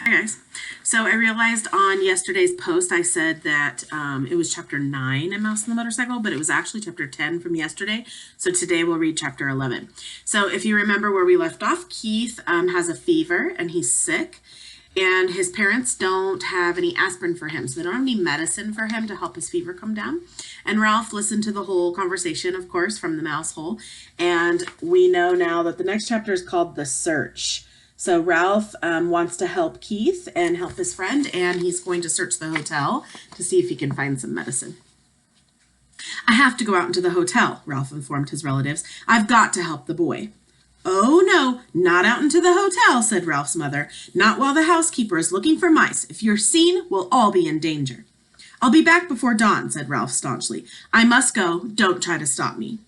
Hi guys. So I realized on yesterday's post I said that it was chapter 9 in Mouse and the Motorcycle, but it was actually chapter 10 from yesterday. So today we'll read chapter 11. So if you remember where we left off, Keith has a fever and he's sick, and his parents don't have any aspirin for him, so they don't have any medicine for him to help his fever come down. And Ralph listened to the whole conversation, of course, from the mouse hole, and we know now that the next chapter is called The Search. So Ralph wants to help Keith and help his friend, and he's going to search the hotel to see if he can find some medicine. I have to go out into the hotel, Ralph informed his relatives. I've got to help the boy. Oh, no, not out into the hotel, said Ralph's mother. Not while the housekeeper is looking for mice. If you're seen, we'll all be in danger. I'll be back before dawn, said Ralph staunchly. I must go. Don't try to stop me.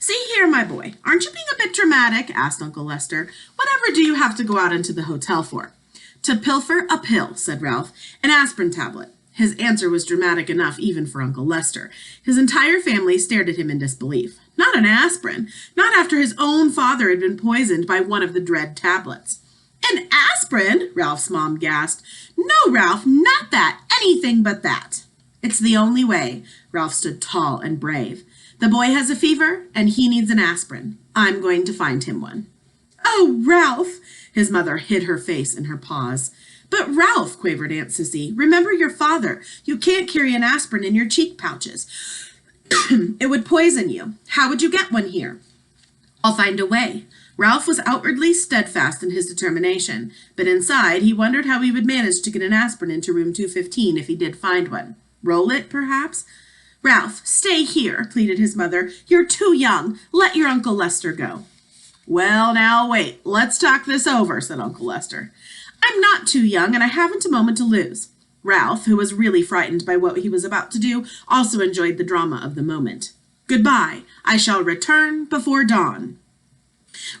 See here, my boy, aren't you being a bit dramatic? Asked Uncle Lester. Whatever do you have to go out into the hotel for? To pilfer a pill, said Ralph, an aspirin tablet. His answer was dramatic enough even for Uncle Lester. His entire family stared at him in disbelief. Not an aspirin, not after his own father had been poisoned by one of the dread tablets. An aspirin? Ralph's mom gasped. No, Ralph, not that, anything but that. It's the only way. Ralph stood tall and brave. The boy has a fever, and he needs an aspirin. I'm going to find him one. Oh, Ralph! His mother hid her face in her paws. But Ralph, quavered Aunt Sissy, remember your father. You can't carry an aspirin in your cheek pouches. It would poison you. How would you get one here? I'll find a way. Ralph was outwardly steadfast in his determination, but inside he wondered how he would manage to get an aspirin into room 215 if he did find one. Roll it, perhaps? Ralph, stay here, pleaded his mother. You're too young. Let your Uncle Lester go. Well, now, wait. Let's talk this over, said Uncle Lester. I'm not too young, and I haven't a moment to lose. Ralph, who was really frightened by what he was about to do, also enjoyed the drama of the moment. Goodbye. I shall return before dawn.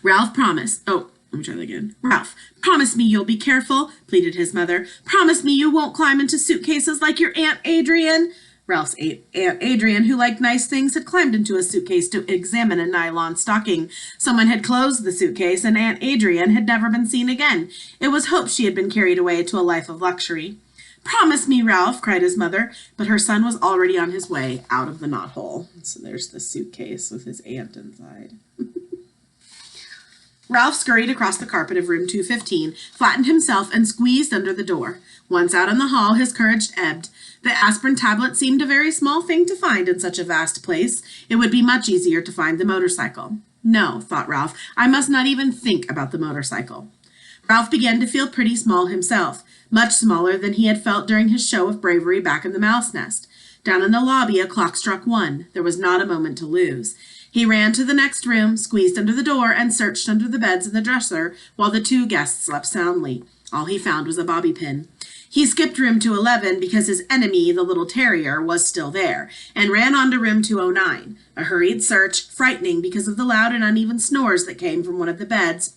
Ralph promised. Oh, let me try that again. Ralph, promise me you'll be careful, pleaded his mother. Promise me you won't climb into suitcases like your Aunt Adrian. Ralph's Aunt Adrian, who liked nice things, had climbed into a suitcase to examine a nylon stocking. Someone had closed the suitcase, and Aunt Adrian had never been seen again. It was hoped she had been carried away to a life of luxury. Promise me, Ralph, cried his mother, but her son was already on his way out of the knothole. So there's the suitcase with his aunt inside. Ralph scurried across the carpet of room 215, flattened himself, and squeezed under the door. Once out in the hall, his courage ebbed. The aspirin tablet seemed a very small thing to find in such a vast place. It would be much easier to find the motorcycle. No, thought Ralph, I must not even think about the motorcycle. Ralph began to feel pretty small himself, much smaller than he had felt during his show of bravery back in the mouse nest. Down in the lobby, a clock struck 1. There was not a moment to lose. He ran to the next room, squeezed under the door, and searched under the beds and the dresser while the 2 guests slept soundly. All he found was a bobby pin. He skipped room 211 because his enemy, the little terrier, was still there, and ran on to room 209. A hurried search, frightening because of the loud and uneven snores that came from one of the beds,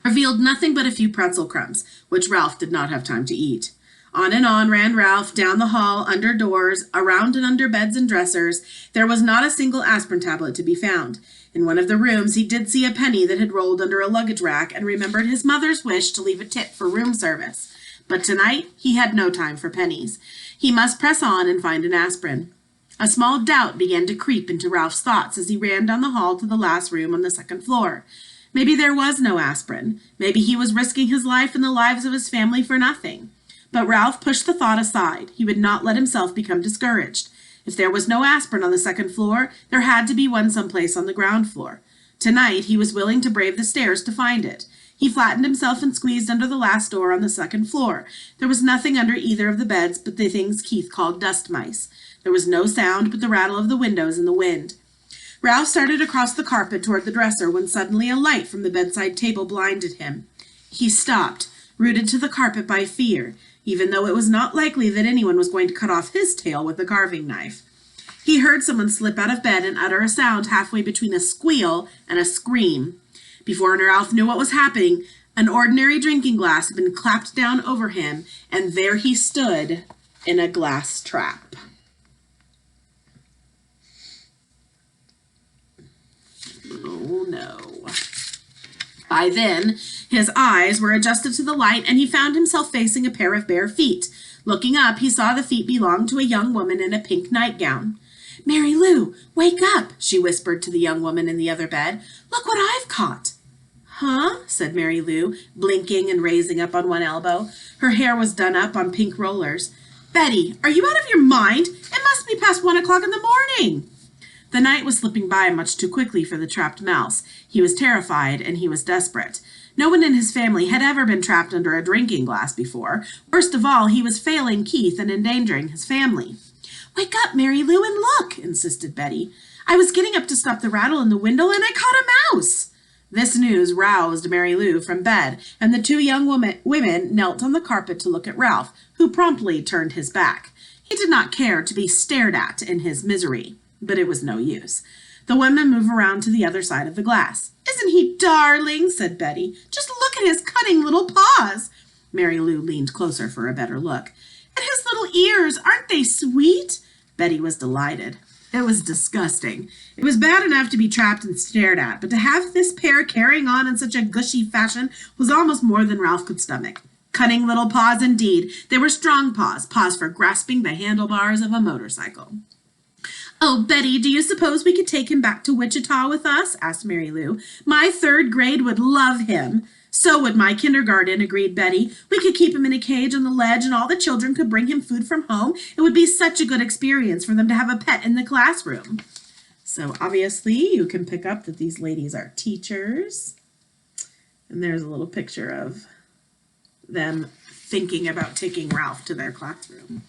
revealed nothing but a few pretzel crumbs, which Ralph did not have time to eat. On and on ran Ralph, down the hall, under doors, around and under beds and dressers. There was not a single aspirin tablet to be found. In one of the rooms, he did see a penny that had rolled under a luggage rack and remembered his mother's wish to leave a tip for room service. But tonight, he had no time for pennies. He must press on and find an aspirin. A small doubt began to creep into Ralph's thoughts as he ran down the hall to the last room on the 2nd floor. Maybe there was no aspirin. Maybe he was risking his life and the lives of his family for nothing. But Ralph pushed the thought aside. He would not let himself become discouraged. If there was no aspirin on the 2nd floor, there had to be one someplace on the ground floor. Tonight, he was willing to brave the stairs to find it. He flattened himself and squeezed under the last door on the 2nd floor. There was nothing under either of the beds but the things Keith called dust mice. There was no sound but the rattle of the windows in the wind. Ralph started across the carpet toward the dresser when suddenly a light from the bedside table blinded him. He stopped, rooted to the carpet by fear, even though it was not likely that anyone was going to cut off his tail with a carving knife. He heard someone slip out of bed and utter a sound halfway between a squeal and a scream. Before Ralph knew what was happening, an ordinary drinking glass had been clapped down over him, and there he stood in a glass trap. Oh, no. By then, his eyes were adjusted to the light, and he found himself facing a pair of bare feet. Looking up, he saw the feet belonged to a young woman in a pink nightgown. "Mary Lou, wake up," she whispered to the young woman in the other bed. "Look what I've caught." "Huh?" said Mary Lou, blinking and raising up on one elbow. Her hair was done up on pink rollers. "Betty, are you out of your mind? It must be past 1 o'clock in the morning." The night was slipping by much too quickly for the trapped mouse. He was terrified, and he was desperate. No one in his family had ever been trapped under a drinking glass before. Worst of all, he was failing Keith and endangering his family. "Wake up, Mary Lou, and look," insisted Betty. "I was getting up to stop the rattle in the window, and I caught a mouse." This news roused Mary Lou from bed, and the two young women knelt on the carpet to look at Ralph, who promptly turned his back. He did not care to be stared at in his misery, but it was no use. The women moved around to the other side of the glass. "Isn't he darling?" said Betty. "Just look at his cunning little paws." Mary Lou leaned closer for a better look. "And his little ears, aren't they sweet?" Betty was delighted. It was disgusting. It was bad enough to be trapped and stared at, but to have this pair carrying on in such a gushy fashion was almost more than Ralph could stomach. Cunning little paws indeed. They were strong paws, paws for grasping the handlebars of a motorcycle. "Oh, Betty, do you suppose we could take him back to Wichita with us?" asked Mary Lou. "My third grade would love him." "So would my kindergarten," agreed Betty. "We could keep him in a cage on the ledge, and all the children could bring him food from home. It would be such a good experience for them to have a pet in the classroom." So obviously you can pick up that these ladies are teachers. And there's a little picture of them thinking about taking Ralph to their classroom.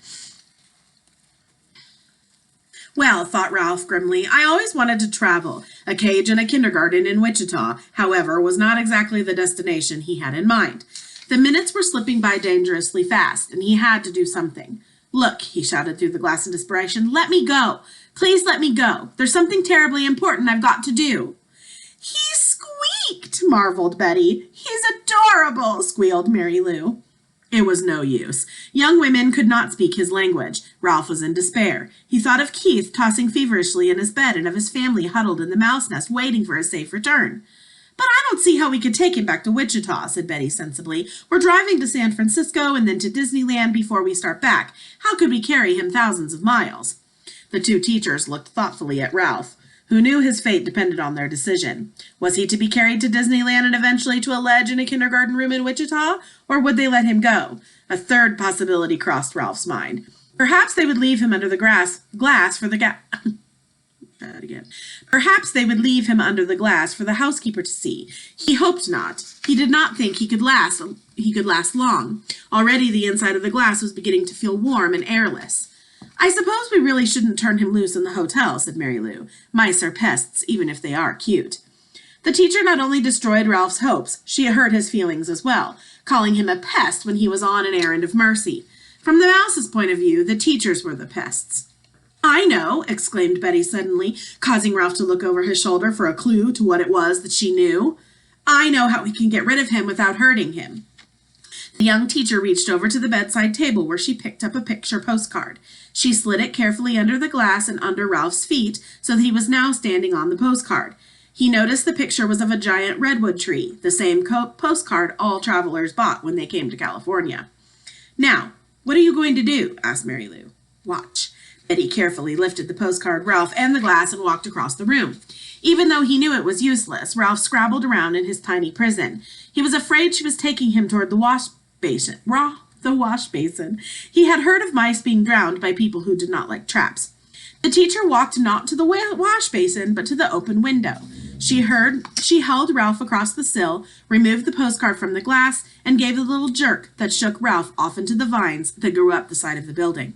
"Well," thought Ralph grimly, "I always wanted to travel. A cage and a kindergarten in Wichita, however, was not exactly the destination he had in mind." The minutes were slipping by dangerously fast, and he had to do something. "Look," he shouted through the glass in desperation, "let me go. Please let me go. There's something terribly important I've got to do." "He squeaked," marveled Betty. "He's adorable," squealed Mary Lou. It was no use. Young women could not speak his language. Ralph was in despair. He thought of Keith tossing feverishly in his bed and of his family huddled in the mouse nest waiting for a safe return. "But I don't see how we could take him back to Wichita," said Betty sensibly. "We're driving to San Francisco and then to Disneyland before we start back. How could we carry him thousands of miles?" The two teachers looked thoughtfully at Ralph, who knew his fate depended on their decision. Was he to be carried to Disneyland and eventually to a ledge in a kindergarten room in Wichita, or would they let him go? A third possibility crossed Ralph's mind. Perhaps they would leave him under the glass for the Perhaps they would leave him under the glass for the housekeeper to see. He hoped not. He did not think he could last long. Already the inside of the glass was beginning to feel warm and airless. "I suppose we really shouldn't turn him loose in the hotel," said Mary Lou. "Mice are pests, even if they are cute." The teacher not only destroyed Ralph's hopes, she hurt his feelings as well, calling him a pest when he was on an errand of mercy. From the mouse's point of view, the teachers were the pests. "I know," exclaimed Betty suddenly, causing Ralph to look over his shoulder for a clue to what it was that she knew. "I know how we can get rid of him without hurting him." The young teacher reached over to the bedside table where she picked up a picture postcard. She slid it carefully under the glass and under Ralph's feet so that he was now standing on the postcard. He noticed the picture was of a giant redwood tree, the same postcard all travelers bought when they came to California. "Now, what are you going to do?" asked Mary Lou. "Watch." Betty carefully lifted the postcard, Ralph, and the glass and walked across the room. Even though he knew it was useless, Ralph scrabbled around in his tiny prison. He was afraid she was taking him toward the wash basin. He had heard of mice being drowned by people who did not like traps. The teacher walked not to the wash basin, but to the open window. She held Ralph across the sill, removed the postcard from the glass, and gave a little jerk that shook Ralph off into the vines that grew up the side of the building.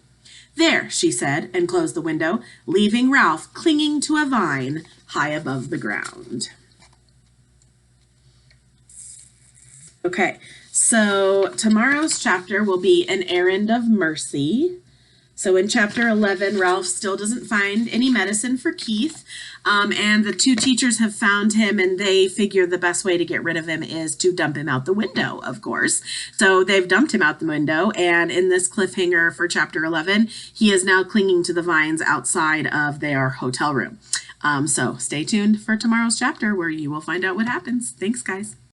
"There," she said, and closed the window, leaving Ralph clinging to a vine high above the ground. Okay, so tomorrow's chapter will be An Errand of Mercy. So in chapter 11, Ralph still doesn't find any medicine for Keith, and the two teachers have found him, and they figure the best way to get rid of him is to dump him out the window, of course. So they've dumped him out the window, and in this cliffhanger for chapter 11, he is now clinging to the vines outside of their hotel room. So stay tuned for tomorrow's chapter where you will find out what happens. Thanks, guys.